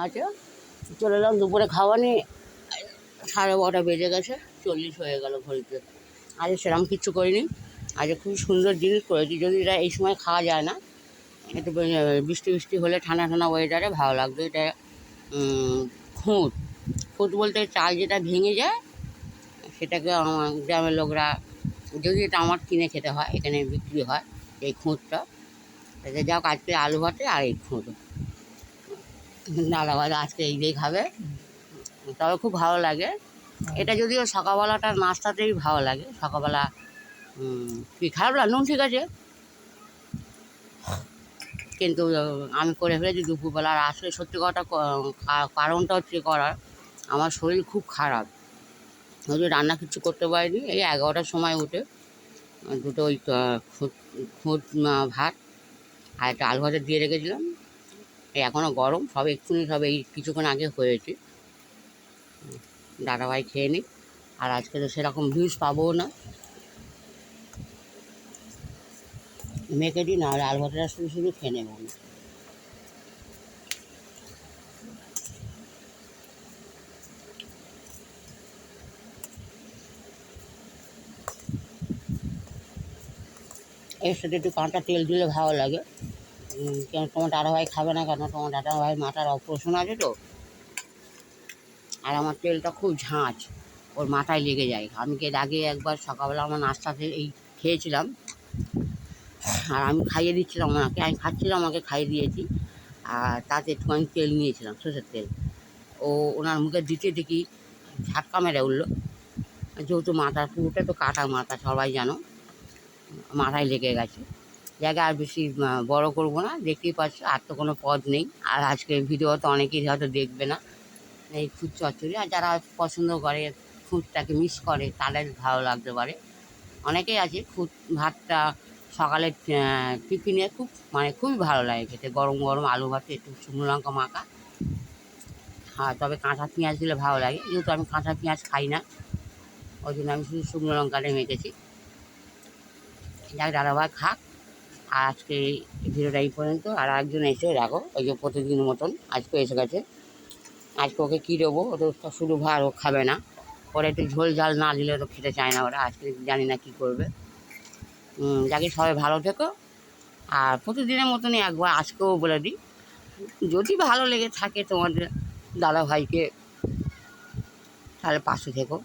আছে চলে এলাম দুপুরে খাওয়া নিয়ে। 12:30 বেজে গেছে, 40 হয়ে গেল ঘড়িতে। আজ সেরকম কিচ্ছু করিনি। আজ খুব সুন্দর জিনিস করেছি, যদি এটা এই সময় খাওয়া যায় না, একটু বৃষ্টি বৃষ্টি হলে ঠান্ডা ঠান্ডা ওয়েদারে ভালো লাগবে। এটা খুঁত খুঁত বলতে চাল যেটা ভেঙে যায় সেটাকে গ্রামের লোকরা, যদি এটা আমার কিনে খেতে হয়, এখানে বিক্রি হয় এই খুঁতটা। এতে যাক আজকে আলু ভাতে আর এই খুঁত, দাদা ভাই আজকে এই দিয়ে খাবে, তবে খুব ভালো লাগে। এটা যদিও সকালবেলাটার নাস্তাতেই ভালো লাগে। সকালবেলা কি খারাপ লাগে, নুন ঠিক আছে, কিন্তু আমি করে ফেলেছি দুপুরবেলা। আর আসলে সত্যি কথা কারণটা হচ্ছে করার, আমার শরীর খুব খারাপ, ওই যে রান্না কিছু করতে পারিনি। এই 11টার সময় উঠে দুটো ওই খুঁত ভাত আর একটা আলু ভাজা দিয়ে রেখেছিলাম। এই এখনও গরম, সব এক্ষুনি সব এই কিছুক্ষণ আগে হয়েছে। দাদাভাই খেয়ে নিই, আর আজকে তো সেরকম ভিউজ পাবো না, মেখে দিই, না হলে আলু ভাজাটা শুধু শুধু খেয়ে নেব না। এর সাথে একটু কাঁচা তেল দিলে ভালো লাগে। কেন তোমার দাদাভাই খাবে না কেন? তোমার দাদাভাই মাথার অপারেশন আছে তো, আর আমার তেলটা খুব ঝাঁঝ, ওর মাথায় লেগে যায়। আমি এর আগে একবার সকালবেলা আমার নাস্তাতে এই খেয়েছিলাম, আর আমি খাইয়ে দিচ্ছিলাম ওনাকে, আমি খাচ্ছিলাম, আমাকে খাইয়ে দিয়েছি। আর তাতে একটুখানি তেল নিয়েছিলাম, সরষের তেল। ও ওনার মুখে দিতে দেখি ঝাটকা মেরে উঠলো, যেহেতু মাথার পুরোটা তো কাটা মাথা, সবাই জানো, মাথায় লেগে গেছে। জায়গা আর বেশি বড় করবো না, দেখতেই পাচ্ছ, আর তো কোনো পদ নেই। আর আজকের ভিডিও তো অনেকেই হয়তো দেখবে না, এই খুদ চচ্চড়ি। আর যারা পছন্দ করে, খুদটাকে মিস করে, তাদের ভালো লাগতে পারে। অনেকেই আছে খুদ ভাতটা সকালে টিফিনে খুবই ভালো লাগে খেতে, গরম গরম আলু ভাতে একটু শুকনো লঙ্কা মাখা। হ্যাঁ, তবে কাঁচা পেঁয়াজ দিলে ভালো লাগে, যেহেতু আমি কাঁচা পেঁয়াজ খাই না, ওই জন্য আমি শুধু শুকনো লঙ্কাটা মেখেছি। যাক, দাদাভাই খাক। আর আজকে এই ভিডিওটা এই পর্যন্ত। আর একজন এসে রাখো, ওই যে প্রতিদিনের মতন আজকে এসে গেছে। আজকে ওকে কী দেবো, ও তো শুধু ভাত ও খাবে না, ওরা একটু ঝোল ঝাল না দিলে তো খেতে চায় না ওরা। আজকে জানি না কী করবে। যাকে সবাই ভালো থেকো। আর প্রতিদিনের মতনই একবার আজকেও বলে দিই, যদি ভালো লেগে থাকে তোমাদের দাদাভাইকে, তাহলে পাশে থেকো।